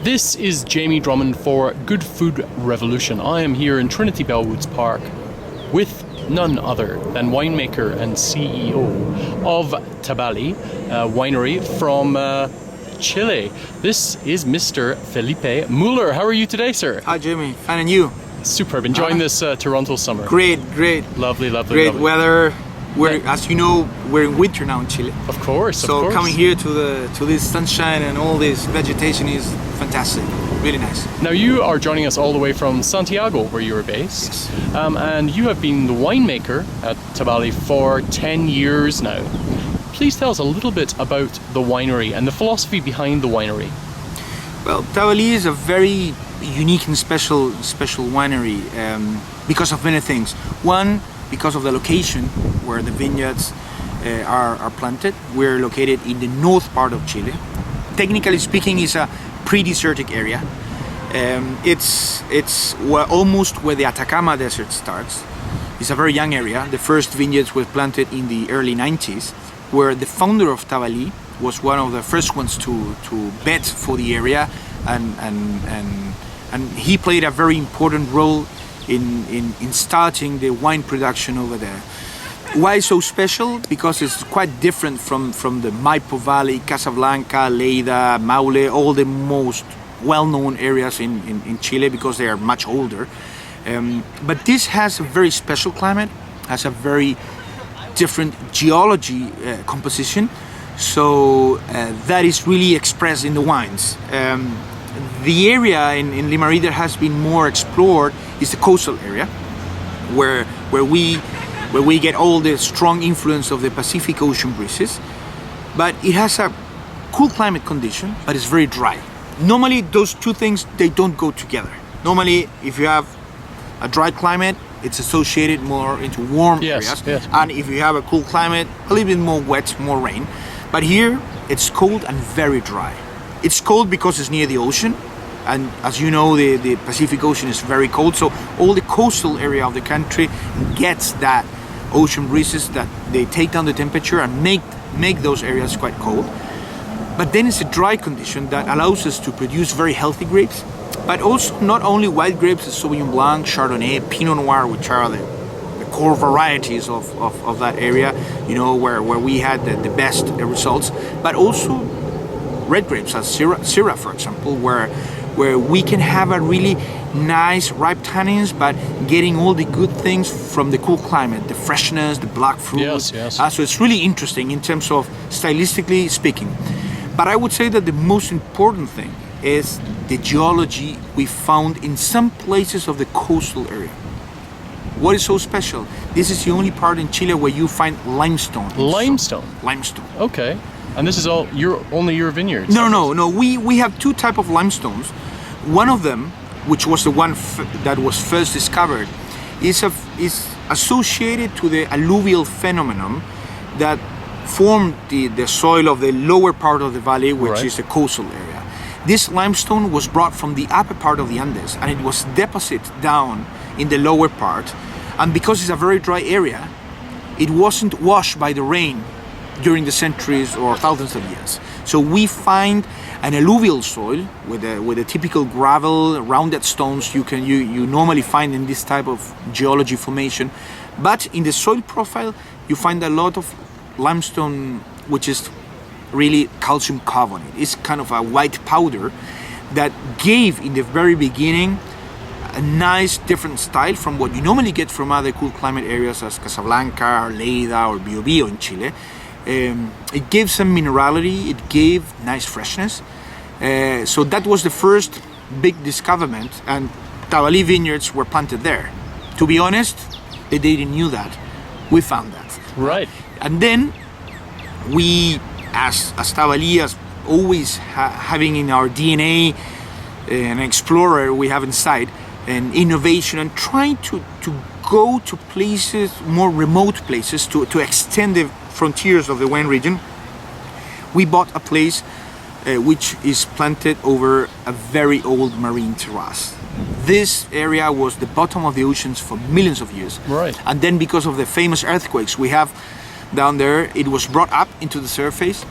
This is Jamie Drummond for Good Food Revolution. I am here in Trinity Bellwoods Park with none other than winemaker and CEO of Tabali winery from Chile. This is Mr. Felipe Müller. How are you today, sir? Hi, Jamie. Fine, and you? Superb. Enjoying this Toronto summer. Great. Lovely. Great weather. As you know, we're in winter now in Chile. Of course. So coming here to this sunshine and all this vegetation is fantastic. Really nice. Now you are joining us all the way from Santiago, where you are based. Yes. And you have been the winemaker at Tabali for 10 years now. Please tell us a little bit about the winery and the philosophy behind the winery. Well, Tabali is a very unique and special winery because of many things. One, because of the location where the vineyards are planted. We're located in the north part of Chile. Technically speaking, it's a pre-desertic area. It's almost where the Atacama Desert starts. It's a very young area. The first vineyards were planted in the early 90s, where the founder of Tabali was one of the first ones to bet for the area, and he played a very important role in starting the wine production over there. Why is so special? Because it's quite different from the Maipo Valley, Casablanca, Lleida, Maule, all the most well-known areas in Chile, because they are much older. But this has a very special climate, has a very different geology composition, so that is really expressed in the wines. The area in Limari that has been more explored is the coastal area, where we get all the strong influence of the Pacific Ocean breezes, but it has a cool climate condition, but it's very dry. Normally those two things, they don't go together. Normally if you have a dry climate, it's associated more into warm areas. Yes. And if you have a cool climate, a little bit more wet, more rain. But here it's cold and very dry. It's cold because it's near the ocean, and as you know, the Pacific Ocean is very cold, so all the coastal area of the country gets that ocean breezes that they take down the temperature and make those areas quite cold. But then it's a dry condition that allows us to produce very healthy grapes, but also not only white grapes, the Sauvignon Blanc, Chardonnay, Pinot Noir, which are the core varieties of that area, you know, where we had the best results, but also red grapes as Syrah, for example, where we can have a really nice ripe tannins, but getting all the good things from the cool climate, the freshness, the black fruit. Yes. So it's really interesting in terms of stylistically speaking. But I would say that the most important thing is the geology we found in some places of the coastal area. What is so special? This is the only part in Chile where you find limestone. Limestone? Limestone. Okay. And this is all only your vineyards? No. We have two types of limestones. One of them, which was the one that was first discovered, is associated to the alluvial phenomenon that formed the soil of the lower part of the valley, which is the coastal area. This limestone was brought from the upper part of the Andes, and it was deposited down in the lower part. And because it's a very dry area, it wasn't washed by the rain during the centuries or thousands of years. So we find an alluvial soil with a typical gravel, rounded stones you normally find in this type of geology formation. But in the soil profile, you find a lot of limestone, which is really calcium carbonate. It's kind of a white powder that gave in the very beginning a nice different style from what you normally get from other cool climate areas as Casablanca, or Lleida, or Biobío in Chile. It gave some minerality, it gave nice freshness. So that was the first big discoverment, and Tabali vineyards were planted there. To be honest, they didn't knew that. We found that. Right. And then we, as Tabali, as always having in our DNA an explorer we have inside, an innovation, and trying to go to places, more remote places, to extend the frontiers of the wine region. We bought a place which is planted over a very old marine terrace. This area was the bottom of the oceans for millions of years. Right. And then because of the famous earthquakes we have down there, it was brought up into the surface,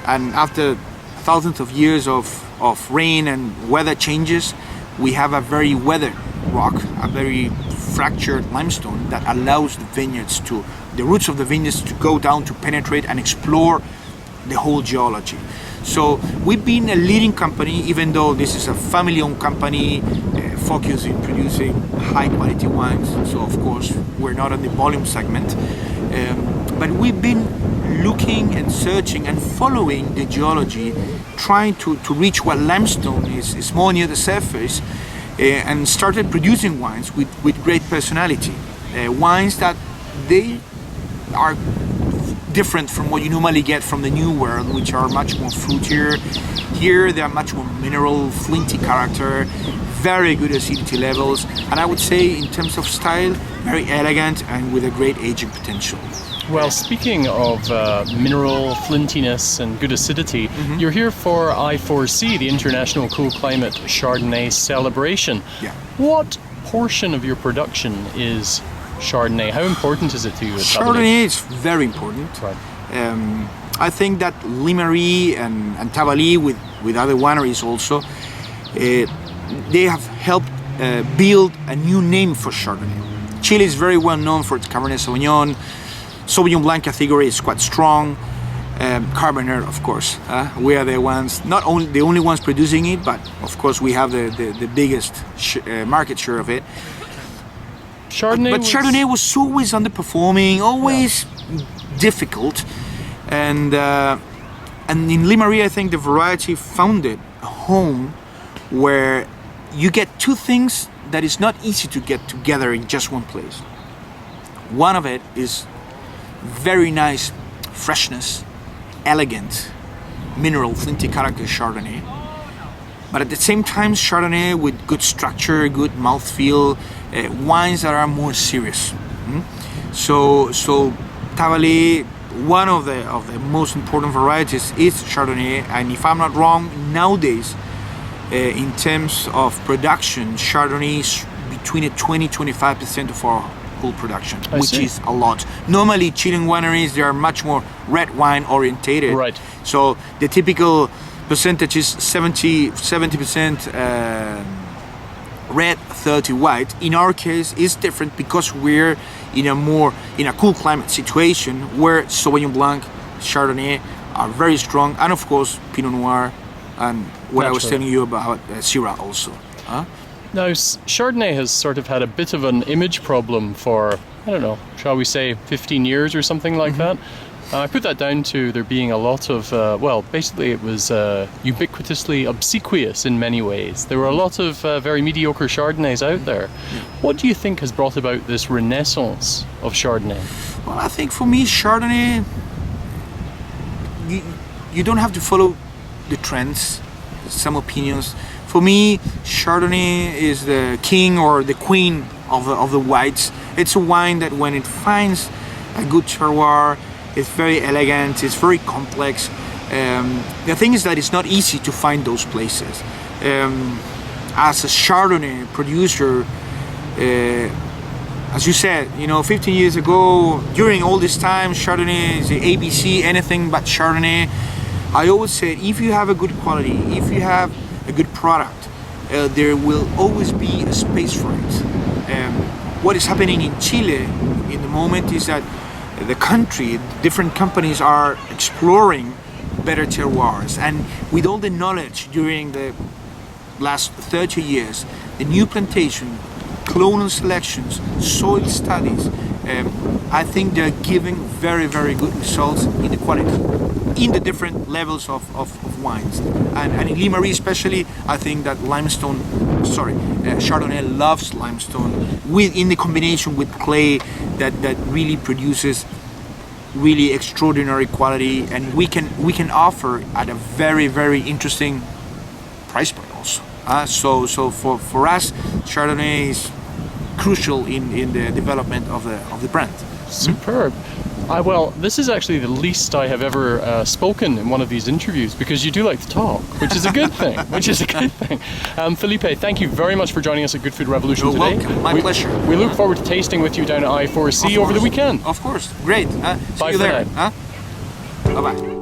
and after thousands of years of rain and weather changes, we have a very weathered rock, a very fractured limestone that allows the roots of the vineyards to go down, to penetrate and explore the whole geology. So we've been a leading company, even though this is a family-owned company focused in producing high-quality wines. So of course we're not in the volume segment, but we've been looking and searching and following the geology, trying to reach what limestone is more near the surface, and started producing wines with great personality. Wines that they are different from what you normally get from the New World, which are much more fruitier. Here they are much more mineral, flinty character, very good acidity levels, and I would say in terms of style, very elegant and with a great aging potential. Well, speaking of mineral flintiness and good acidity, you're here for I4C, the International Cool Climate Chardonnay Celebration. Yeah. What portion of your production is Chardonnay? How important is it to you? Chardonnay is very important. Right. I think that Limari and Tabalí, with other wineries also, they have helped build a new name for Chardonnay. Chile is very well known for its Cabernet Sauvignon. Sauvignon Blanc category is quite strong. Cabernet, of course, we are the ones, not only the only ones producing it, but of course we have the biggest market share of it. Chardonnay was always underperforming, always difficult, and in Limarí, I think the variety found a home where you get two things that is not easy to get together in just one place. One of it is very nice freshness, elegant, mineral, flinty character Chardonnay, but at the same time Chardonnay with good structure, good mouthfeel, wines that are more serious. So Tabalí, one of the most important varieties is Chardonnay, and if I'm not wrong, nowadays in terms of production, Chardonnay is between 20-25% of our whole production, which is a lot. Normally Chilean wineries, they are much more red wine orientated. Right. So the typical percentage is 70% red, 30 white. In our case, it's different because we're in a cool climate situation where Sauvignon Blanc, Chardonnay are very strong, and of course Pinot Noir, and what I was telling you about Syrah also. Now, Chardonnay has sort of had a bit of an image problem for, I don't know, shall we say 15 years or something like that. I put that down to there being a lot of, well, basically it was ubiquitously obsequious in many ways. There were a lot of very mediocre Chardonnays out there. What do you think has brought about this renaissance of Chardonnay? Well, I think for me, Chardonnay, you don't have to follow the trends, some opinions. For me, Chardonnay is the king or the queen of the whites. It's a wine that when it finds a good terroir, it's very elegant, it's very complex. The thing is that it's not easy to find those places. As a Chardonnay producer, as you said, 15 years ago, during all this time, Chardonnay is the ABC, anything but Chardonnay. I always said, if you have a good quality, if you have a good product, there will always be a space for it. What is happening in Chile in the moment is that the country, different companies are exploring better terroirs, and with all the knowledge during the last 30 years, the new plantation, clonal selections, soil studies, I think they're giving very, very good results in the quality, in the different levels of wines. And in Limari especially, I think that Chardonnay loves limestone in the combination with clay that really produces really extraordinary quality, and we can offer at a very, very interesting price point also. So for us, Chardonnay is crucial in the development of the brand. Superb. Well, this is actually the least I have ever spoken in one of these interviews, because you do like to talk, which is a good thing. Felipe, thank you very much for joining us at Good Food Revolution You're today. Welcome. My pleasure. We look forward to tasting with you down at I4C over the weekend. Of course. Great. See Bye you for there. now. Bye-bye.